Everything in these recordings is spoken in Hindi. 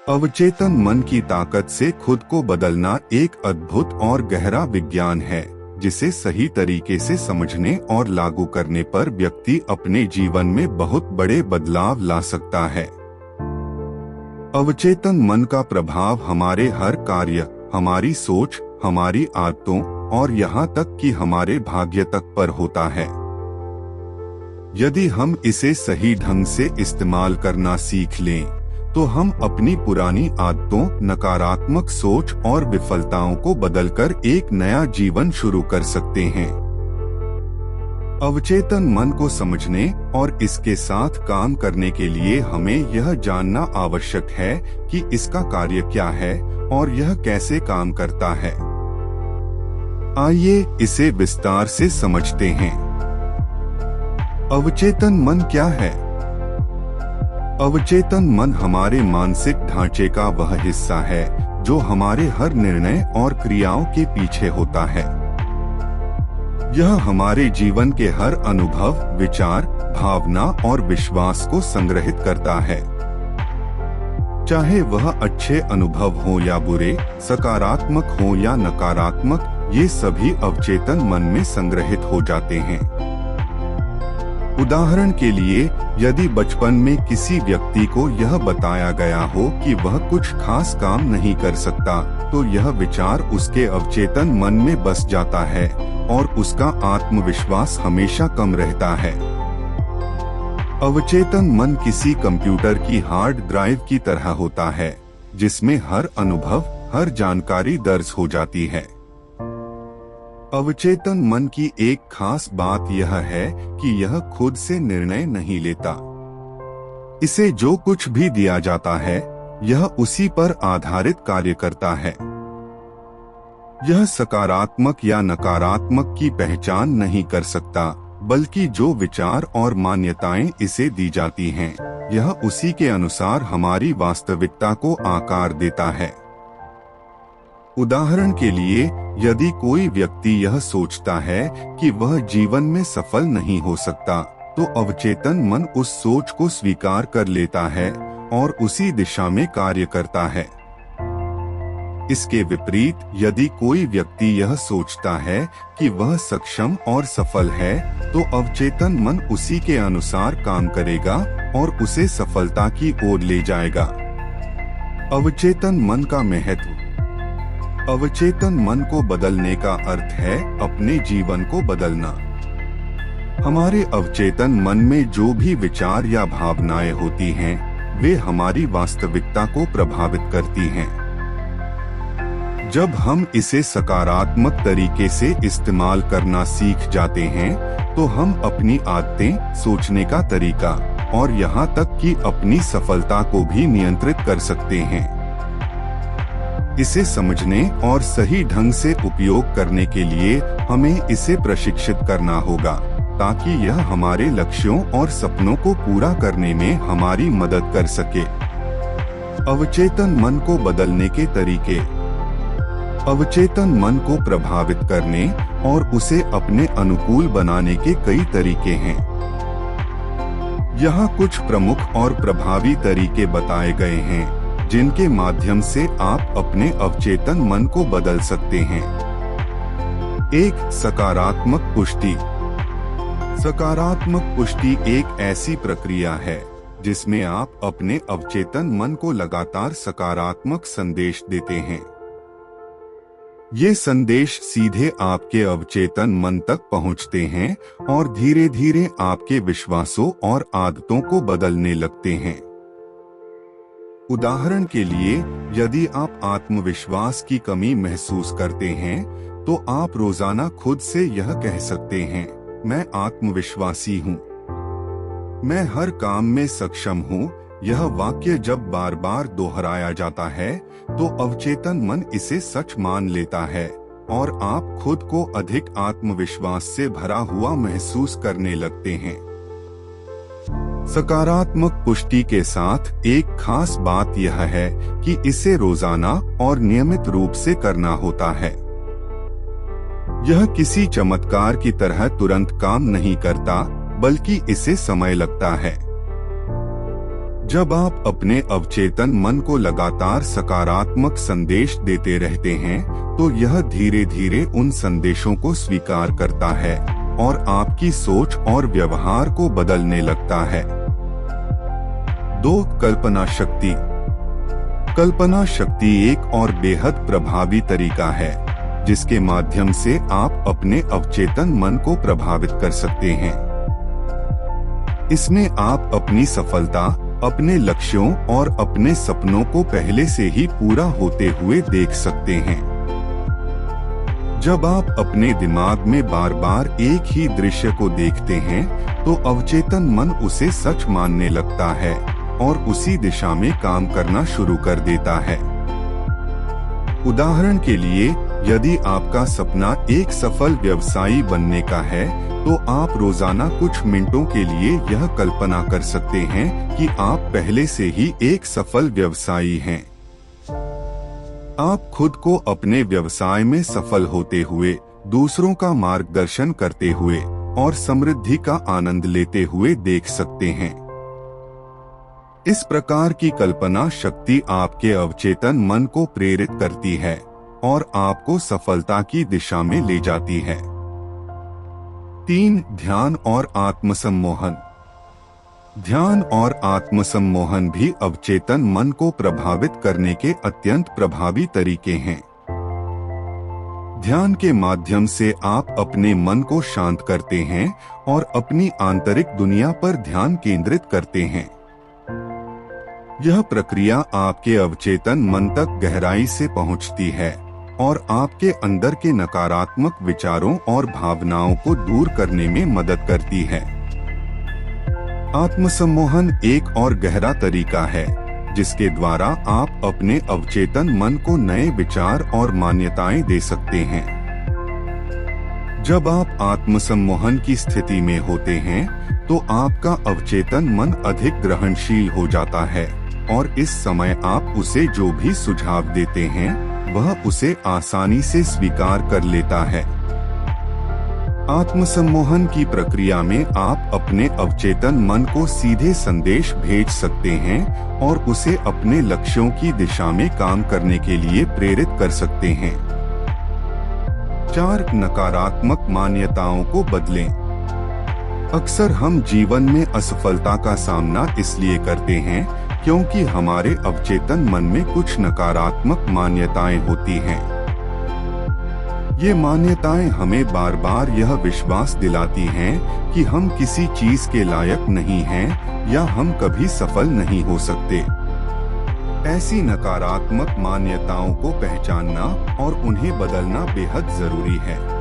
अवचेतन मन की ताकत से खुद को बदलना एक अद्भुत और गहरा विज्ञान है, जिसे सही तरीके से समझने और लागू करने पर व्यक्ति अपने जीवन में बहुत बड़े बदलाव ला सकता है। अवचेतन मन का प्रभाव हमारे हर कार्य, हमारी सोच, हमारी आदतों और यहाँ तक कि हमारे भाग्य तक पर होता है। यदि हम इसे सही ढंग से इस्तेमाल करना सीख लें, तो हम अपनी पुरानी आदतों, नकारात्मक सोच और विफलताओं को बदलकर एक नया जीवन शुरू कर सकते हैं। अवचेतन मन को समझने और इसके साथ काम करने के लिए हमें यह जानना आवश्यक है कि इसका कार्य क्या है और यह कैसे काम करता है। आइए इसे विस्तार से समझते हैं। अवचेतन मन क्या है? अवचेतन मन हमारे मानसिक ढांचे का वह हिस्सा है जो हमारे हर निर्णय और क्रियाओं के पीछे होता है। यह हमारे जीवन के हर अनुभव, विचार, भावना और विश्वास को संग्रहित करता है। चाहे वह अच्छे अनुभव हो या बुरे, सकारात्मक हो या नकारात्मक, ये सभी अवचेतन मन में संग्रहित हो जाते हैं। उदाहरण के लिए, यदि बचपन में किसी व्यक्ति को यह बताया गया हो कि वह कुछ खास काम नहीं कर सकता, तो यह विचार उसके अवचेतन मन में बस जाता है और उसका आत्मविश्वास हमेशा कम रहता है। अवचेतन मन किसी कंप्यूटर की हार्ड ड्राइव की तरह होता है, जिसमें हर अनुभव, हर जानकारी दर्ज हो जाती है। अवचेतन मन की एक खास बात यह है कि यह खुद से निर्णय नहीं लेता। इसे जो कुछ भी दिया जाता है, यह उसी पर आधारित कार्य करता है। यह सकारात्मक या नकारात्मक की पहचान नहीं कर सकता, बल्कि जो विचार और मान्यताएं इसे दी जाती हैं, यह उसी के अनुसार हमारी वास्तविकता को आकार देता है। उदाहरण के लिए, यदि कोई व्यक्ति यह सोचता है कि वह जीवन में सफल नहीं हो सकता, तो अवचेतन मन उस सोच को स्वीकार कर लेता है और उसी दिशा में कार्य करता है। इसके विपरीत, यदि कोई व्यक्ति यह सोचता है कि वह सक्षम और सफल है, तो अवचेतन मन उसी के अनुसार काम करेगा और उसे सफलता की ओर ले जाएगा। अवचेतन मन का महत्व। अवचेतन मन को बदलने का अर्थ है अपने जीवन को बदलना। हमारे अवचेतन मन में जो भी विचार या भावनाएं होती हैं, वे हमारी वास्तविकता को प्रभावित करती हैं। जब हम इसे सकारात्मक तरीके से इस्तेमाल करना सीख जाते हैं, तो हम अपनी आदतें, सोचने का तरीका और यहाँ तक कि अपनी सफलता को भी नियंत्रित कर सकते हैं। इसे समझने और सही ढंग से उपयोग करने के लिए हमें इसे प्रशिक्षित करना होगा, ताकि यह हमारे लक्ष्यों और सपनों को पूरा करने में हमारी मदद कर सके। अवचेतन मन को बदलने के तरीके। अवचेतन मन को प्रभावित करने और उसे अपने अनुकूल बनाने के कई तरीके हैं। यहाँ कुछ प्रमुख और प्रभावी तरीके बताए गए हैं, जिनके माध्यम से आप अपने अवचेतन मन को बदल सकते हैं। 1. सकारात्मक पुष्टि। सकारात्मक पुष्टि एक ऐसी प्रक्रिया है जिसमें आप अपने अवचेतन मन को लगातार सकारात्मक संदेश देते हैं। ये संदेश सीधे आपके अवचेतन मन तक पहुंचते हैं और धीरे धीरे आपके विश्वासों और आदतों को बदलने लगते हैं। उदाहरण के लिए, यदि आप आत्मविश्वास की कमी महसूस करते हैं, तो आप रोजाना खुद से यह कह सकते हैं, मैं आत्मविश्वासी हूँ, मैं हर काम में सक्षम हूँ। यह वाक्य जब बार बार दोहराया जाता है, तो अवचेतन मन इसे सच मान लेता है और आप खुद को अधिक आत्मविश्वास से भरा हुआ महसूस करने लगते हैं। सकारात्मक पुष्टि के साथ एक खास बात यह है कि इसे रोजाना और नियमित रूप से करना होता है। यह किसी चमत्कार की तरह तुरंत काम नहीं करता, बल्कि इसे समय लगता है। जब आप अपने अवचेतन मन को लगातार सकारात्मक संदेश देते रहते हैं, तो यह धीरे धीरे उन संदेशों को स्वीकार करता है और आपकी सोच और व्यवहार को बदलने लगता है। 2. कल्पना शक्ति। कल्पना शक्ति एक और बेहद प्रभावी तरीका है जिसके माध्यम से आप अपने अवचेतन मन को प्रभावित कर सकते हैं। इसमें आप अपनी सफलता, अपने लक्ष्यों और अपने सपनों को पहले से ही पूरा होते हुए देख सकते हैं। जब आप अपने दिमाग में बार बार एक ही दृश्य को देखते हैं, तो अवचेतन मन उसे सच मानने लगता है और उसी दिशा में काम करना शुरू कर देता है। उदाहरण के लिए, यदि आपका सपना एक सफल व्यवसायी बनने का है, तो आप रोजाना कुछ मिनटों के लिए यह कल्पना कर सकते हैं कि आप पहले से ही एक सफल व्यवसायी हैं। आप खुद को अपने व्यवसाय में सफल होते हुए, दूसरों का मार्गदर्शन करते हुए और समृद्धि का आनंद लेते हुए देख सकते हैं। इस प्रकार की कल्पना शक्ति आपके अवचेतन मन को प्रेरित करती है और आपको सफलता की दिशा में ले जाती है। 3. ध्यान और आत्मसम्मोहन। ध्यान और आत्मसम्मोहन भी अवचेतन मन को प्रभावित करने के अत्यंत प्रभावी तरीके हैं। ध्यान के माध्यम से आप अपने मन को शांत करते हैं और अपनी आंतरिक दुनिया पर ध्यान केंद्रित करते हैं। यह प्रक्रिया आपके अवचेतन मन तक गहराई से पहुंचती है और आपके अंदर के नकारात्मक विचारों और भावनाओं को दूर करने में मदद करती है। आत्मसम्मोहन एक और गहरा तरीका है जिसके द्वारा आप अपने अवचेतन मन को नए विचार और मान्यताएं दे सकते हैं। जब आप आत्मसम्मोहन की स्थिति में होते हैं, तो आपका अवचेतन मन अधिक ग्रहणशील हो जाता है और इस समय आप उसे जो भी सुझाव देते हैं, वह उसे आसानी से स्वीकार कर लेता है। आत्मसम्मोहन की प्रक्रिया में आप अपने अवचेतन मन को सीधे संदेश भेज सकते हैं और उसे अपने लक्ष्यों की दिशा में काम करने के लिए प्रेरित कर सकते हैं। 4. नकारात्मक मान्यताओं को बदलें। अक्सर हम जीवन में असफलता का सामना इसलिए करते हैं क्योंकि हमारे अवचेतन मन में कुछ नकारात्मक मान्यताएं होती हैं। ये मान्यताएं हमें बार बार यह विश्वास दिलाती हैं कि हम किसी चीज के लायक नहीं हैं या हम कभी सफल नहीं हो सकते। ऐसी नकारात्मक मान्यताओं को पहचानना और उन्हें बदलना बेहद जरूरी है।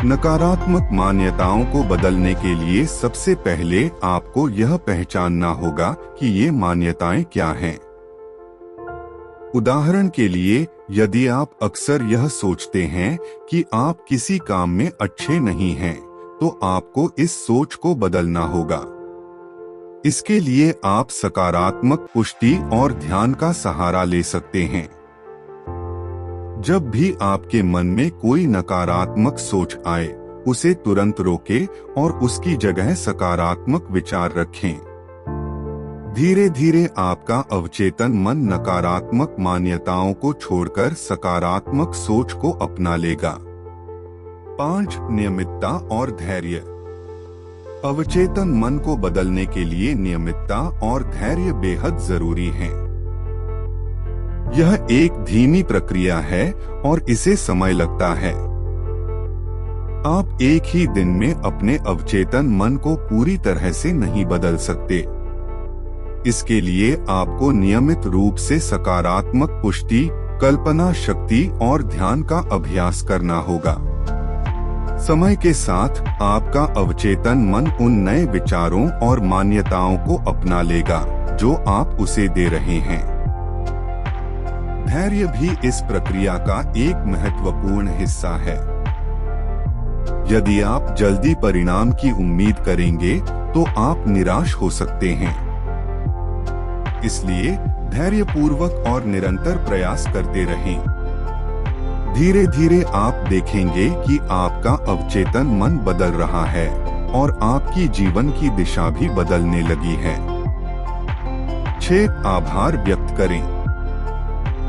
नकारात्मक मान्यताओं को बदलने के लिए सबसे पहले आपको यह पहचानना होगा कि ये मान्यताएं क्या हैं। उदाहरण के लिए, यदि आप अक्सर यह सोचते हैं कि आप किसी काम में अच्छे नहीं हैं, तो आपको इस सोच को बदलना होगा। इसके लिए आप सकारात्मक पुष्टि और ध्यान का सहारा ले सकते हैं। जब भी आपके मन में कोई नकारात्मक सोच आए, उसे तुरंत रोकें और उसकी जगह सकारात्मक विचार रखें। धीरे धीरे आपका अवचेतन मन नकारात्मक मान्यताओं को छोड़कर सकारात्मक सोच को अपना लेगा। 5. नियमितता और धैर्य। अवचेतन मन को बदलने के लिए नियमितता और धैर्य बेहद जरूरी हैं। यह एक धीमी प्रक्रिया है और इसे समय लगता है। आप एक ही दिन में अपने अवचेतन मन को पूरी तरह से नहीं बदल सकते। इसके लिए आपको नियमित रूप से सकारात्मक पुष्टि, कल्पना शक्ति और ध्यान का अभ्यास करना होगा। समय के साथ आपका अवचेतन मन उन नए विचारों और मान्यताओं को अपना लेगा जो आप उसे दे रहे हैं। धैर्य भी इस प्रक्रिया का एक महत्वपूर्ण हिस्सा है। यदि आप जल्दी परिणाम की उम्मीद करेंगे, तो आप निराश हो सकते हैं। इसलिए धैर्यपूर्वक और निरंतर प्रयास करते रहें। धीरे धीरे आप देखेंगे कि आपका अवचेतन मन बदल रहा है और आपकी जीवन की दिशा भी बदलने लगी है। 6. आभार व्यक्त करें।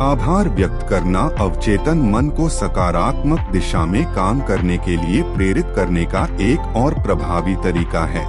आभार व्यक्त करना अवचेतन मन को सकारात्मक दिशा में काम करने के लिए प्रेरित करने का एक और प्रभावी तरीका है।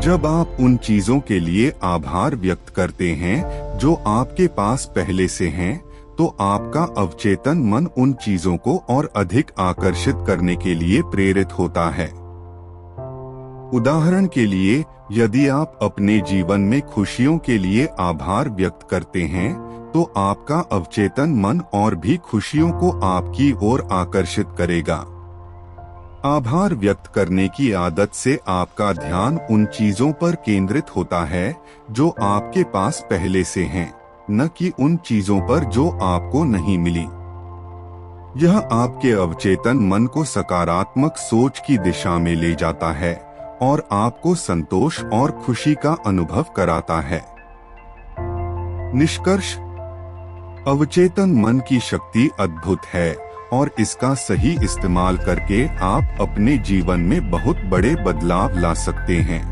जब आप उन चीजों के लिए आभार व्यक्त करते हैं जो आपके पास पहले से हैं, तो आपका अवचेतन मन उन चीजों को और अधिक आकर्षित करने के लिए प्रेरित होता है। उदाहरण के लिए, यदि आप अपने जीवन में खुशियों के लिए आभार व्यक्त करते हैं, तो आपका अवचेतन मन और भी खुशियों को आपकी ओर आकर्षित करेगा। आभार व्यक्त करने की आदत से आपका ध्यान उन चीजों पर केंद्रित होता है जो आपके पास पहले से हैं, न कि उन चीजों पर जो आपको नहीं मिली। यह आपके अवचेतन मन को सकारात्मक सोच की दिशा में ले जाता है और आपको संतोष और खुशी का अनुभव कराता है। निष्कर्ष: अवचेतन मन की शक्ति अद्भुत है और इसका सही इस्तेमाल करके आप अपने जीवन में बहुत बड़े बदलाव ला सकते हैं।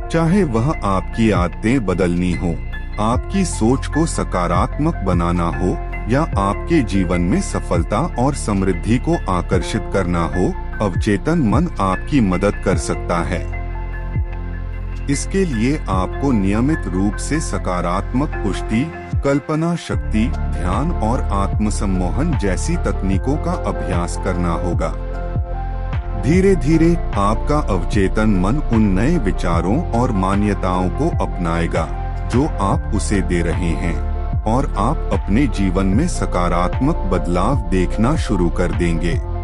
चाहे वह आपकी आदतें बदलनी हो, आपकी सोच को सकारात्मक बनाना हो, या आपके जीवन में सफलता और समृद्धि को आकर्षित करना हो, अवचेतन मन आपकी मदद कर सकता है। इसके लिए आपको नियमित रूप से सकारात्मक पुष्टि, कल्पना शक्ति, ध्यान और आत्मसम्मोहन जैसी तकनीकों का अभ्यास करना होगा। धीरे धीरे आपका अवचेतन मन उन नए विचारों और मान्यताओं को अपनाएगा जो आप उसे दे रहे हैं, और आप अपने जीवन में सकारात्मक बदलाव देखना शुरू कर देंगे।